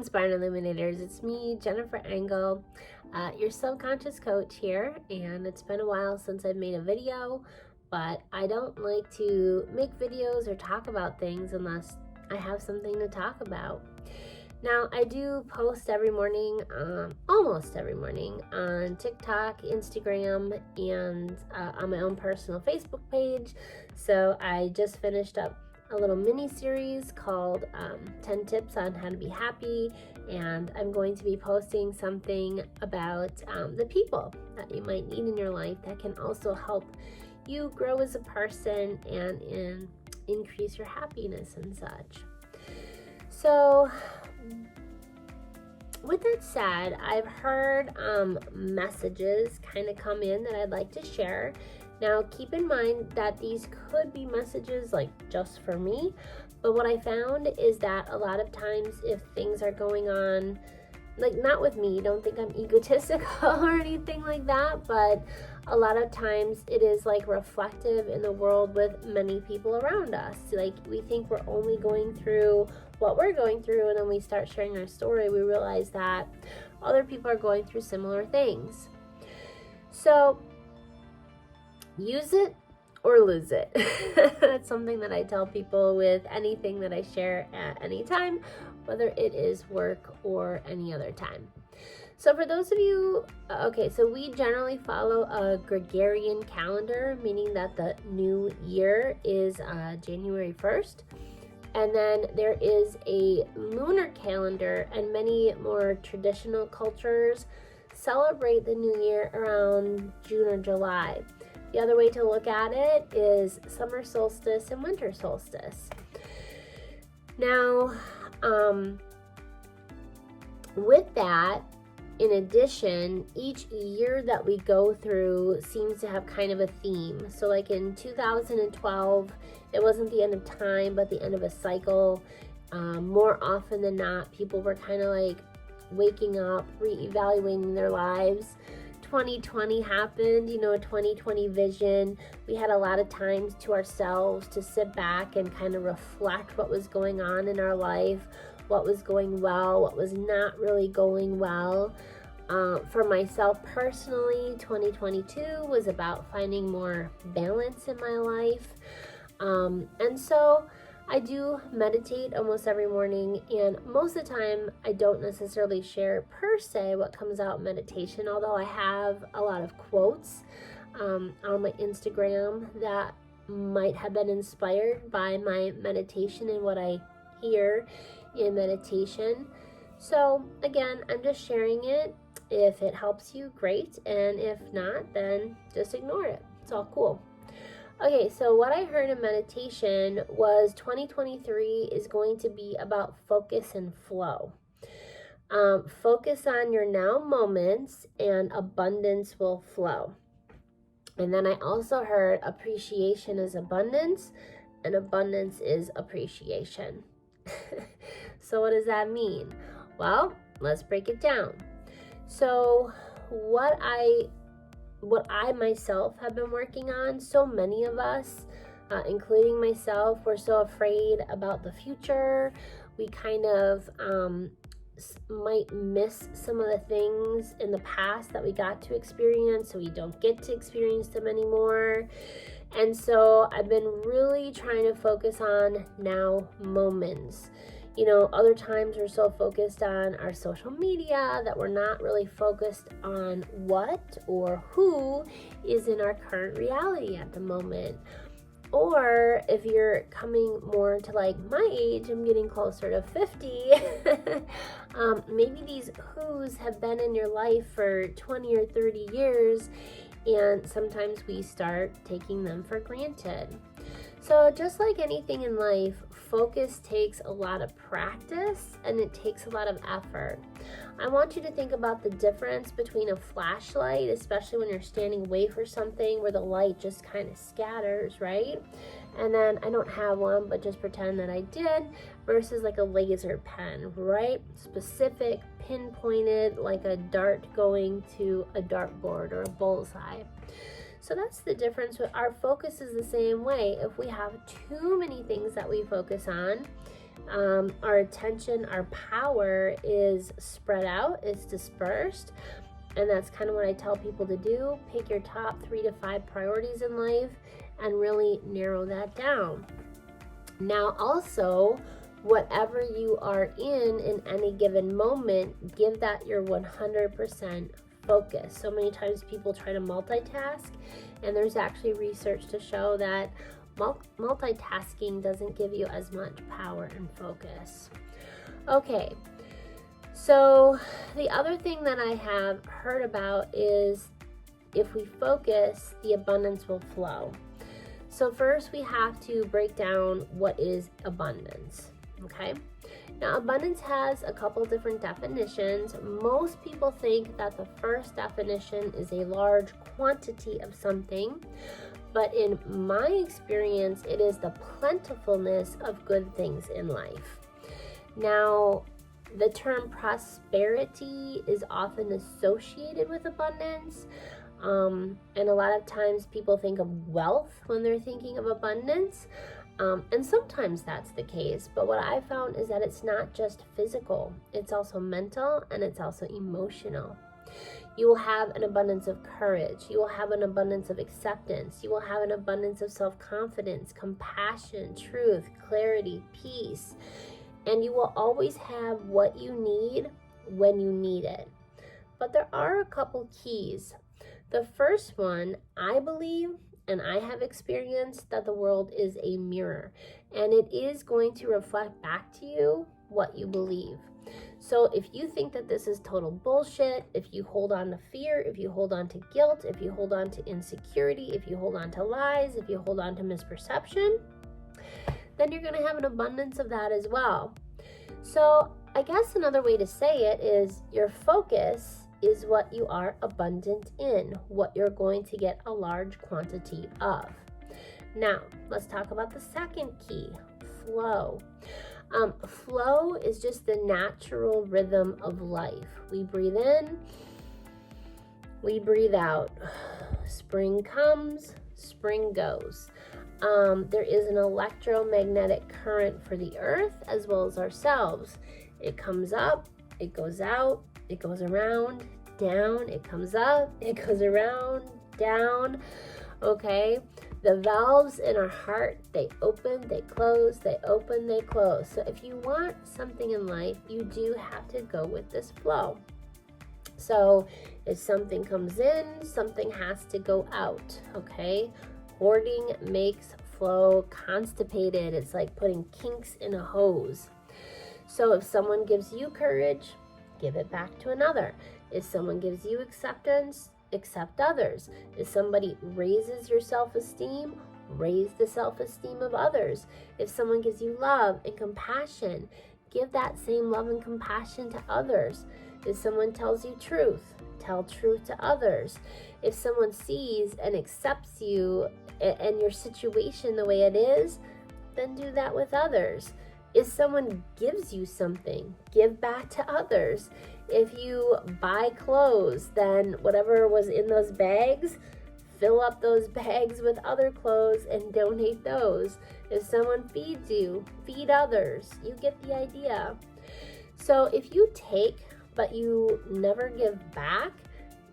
on, Spine Illuminators. It's me, Jennifer Engel, your subconscious coach here, and it's been a while since I've made a video, but I don't like to make videos or talk about things unless I have something to talk about. Now, I do post every morning, almost every morning, on TikTok, Instagram, and on my own personal Facebook page. So I just finished up a little mini series called 10 Tips on How to Be Happy, and I'm going to be posting something about the people that you might need in your life that can also help you grow as a person and increase your happiness and such. So with that said, I've heard messages kind of come in that I'd like to share. Now, keep in mind that these could be messages like just for me, but what I found is that a lot of times if things are going on, like not with me, don't think I'm egotistical or anything like that, but a lot of times it is like reflective in the world with many people around us. Like we think we're only going through what we're going through, and then we start sharing our story, we realize that other people are going through similar things. So use it or lose it. That's something that I tell people with anything that I share at any time, whether it is work or any other time. So for those of you, so we generally follow a Gregorian calendar, meaning that the new year is January 1st. And then there is a lunar calendar, and many more traditional cultures celebrate the new year around June or July. The other way to look at it is summer solstice and winter solstice. Now, with that, in addition, each year that we go through seems to have kind of a theme. So like in 2012, it wasn't the end of time, but the end of a cycle. More often than not, people were kind of like waking up, reevaluating their lives. 2020 happened, a 2020 vision. We had a lot of times to ourselves to sit back and kind of reflect what was going on in our life, what was going well, what was not really going well. For myself personally, 2022 was about finding more balance in my life. And so I do meditate almost every morning, and most of the time I don't necessarily share per se what comes out in meditation, although I have a lot of quotes on my Instagram that might have been inspired by my meditation and what I hear in meditation. So again, I'm just sharing it. If it helps you, great, and if not, then just ignore it. It's all cool. Okay, so what I heard in meditation was 2023 is going to be about focus and flow. Focus on your now moments and abundance will flow. And then I also heard appreciation is abundance and abundance is appreciation. So what does that mean? Well, let's break it down. So what I myself have been working on, so many of us, including myself, we're so afraid about the future. We kind of might miss some of the things in the past that we got to experience, so we don't get to experience them anymore. And so I've been really trying to focus on now moments. Other times we're so focused on our social media that we're not really focused on what or who is in our current reality at the moment. Or if you're coming more to like my age, I'm getting closer to 50, maybe these who's have been in your life for 20 or 30 years, and sometimes we start taking them for granted. So just like anything in life, focus takes a lot of practice and it takes a lot of effort. I want you to think about the difference between a flashlight, especially when you're standing away for something where the light just kind of scatters, right? And then I don't have one, but just pretend that I did, versus like a laser pen, right? Specific, pinpointed, like a dart going to a dartboard or a bullseye. So that's the difference. With our focus is the same way. If we have too many things that we focus on, Our attention, our power is spread out, it's dispersed. And that's kind of what I tell people to do. Pick your top 3 to 5 priorities in life and really narrow that down. Now, also, whatever you are in any given moment, give that your 100% focus. So many times people try to multitask, and there's actually research to show that multitasking doesn't give you as much power and focus. Okay, so the other thing that I have heard about is if we focus, the abundance will flow. So first we have to break down what is abundance, okay? Now abundance has a couple different definitions. Most people think that the first definition is a large quantity of something, but in my experience, it is the plentifulness of good things in life. Now, the term prosperity is often associated with abundance. And a lot of times people think of wealth when they're thinking of abundance. And sometimes that's the case. But what I found is that it's not just physical. It's also mental and it's also emotional. You will have an abundance of courage. You will have an abundance of acceptance. You will have an abundance of self-confidence, compassion, truth, clarity, peace. And you will always have what you need when you need it. But there are a couple keys. The first one, I believe, and I have experienced, that the world is a mirror. And it is going to reflect back to you what you believe. So if you think that this is total bullshit, if you hold on to fear, if you hold on to guilt, if you hold on to insecurity, if you hold on to lies, if you hold on to misperception, then you're going to have an abundance of that as well. So I guess another way to say it is your focus is what you are abundant in, what you're going to get a large quantity of. Now, let's talk about the second key, flow. Flow is just the natural rhythm of life. We breathe in, we breathe out. Spring comes, spring goes. There is an electromagnetic current for the earth as well as ourselves. It comes up, it goes out, it goes around, down, it comes up, it goes around, down. Okay, the valves in our heart, they open, they close, they open, they close. So if you want something in life, you do have to go with this flow. So if something comes in, something has to go out, okay? Hoarding makes flow constipated. It's like putting kinks in a hose. So if someone gives you courage, give it back to another. If someone gives you acceptance, accept others. If somebody raises your self-esteem, raise the self-esteem of others. If someone gives you love and compassion, give that same love and compassion to others. If someone tells you truth, tell truth to others. If someone sees and accepts you and your situation the way it is, then do that with others. If someone gives you something, give back to others. If you buy clothes, then whatever was in those bags, fill up those bags with other clothes and donate those. If someone feeds you, feed others. You get the idea. So if you take but you never give back,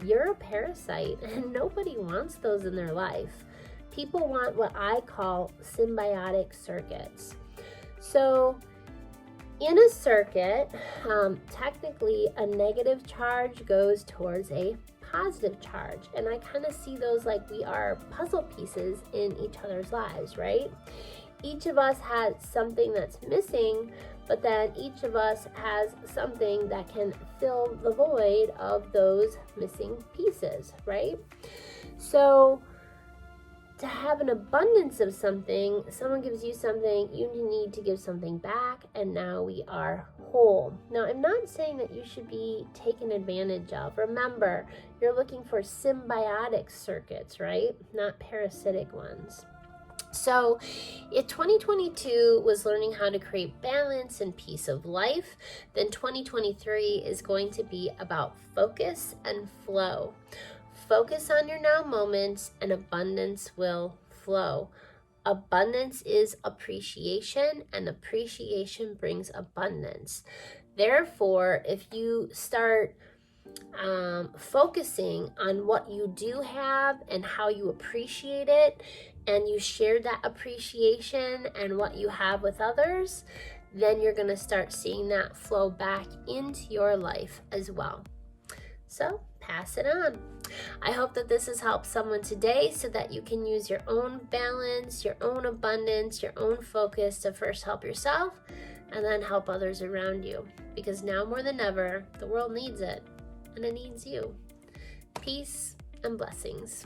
you're a parasite, and nobody wants those in their life. People want what I call symbiotic circuits. So in a circuit, technically a negative charge goes towards a positive charge. And I kind of see those like we are puzzle pieces in each other's lives, right? Each of us has something that's missing, but then each of us has something that can fill the void of those missing pieces, right? So to have an abundance of something, someone gives you something, you need to give something back, and now we are whole. Now, I'm not saying that you should be taken advantage of. Remember, you're looking for symbiotic circuits, right? Not parasitic ones. So, if 2022 was learning how to create balance and peace of life, then 2023 is going to be about focus and flow. Focus on your now moments and abundance will flow. Abundance is appreciation, and appreciation brings abundance. Therefore, if you start focusing on what you do have and how you appreciate it, and you share that appreciation and what you have with others, then you're going to start seeing that flow back into your life as well. So pass it on. I hope that this has helped someone today so that you can use your own balance, your own abundance, your own focus to first help yourself and then help others around you. Because now more than ever, the world needs it, and it needs you. Peace and blessings.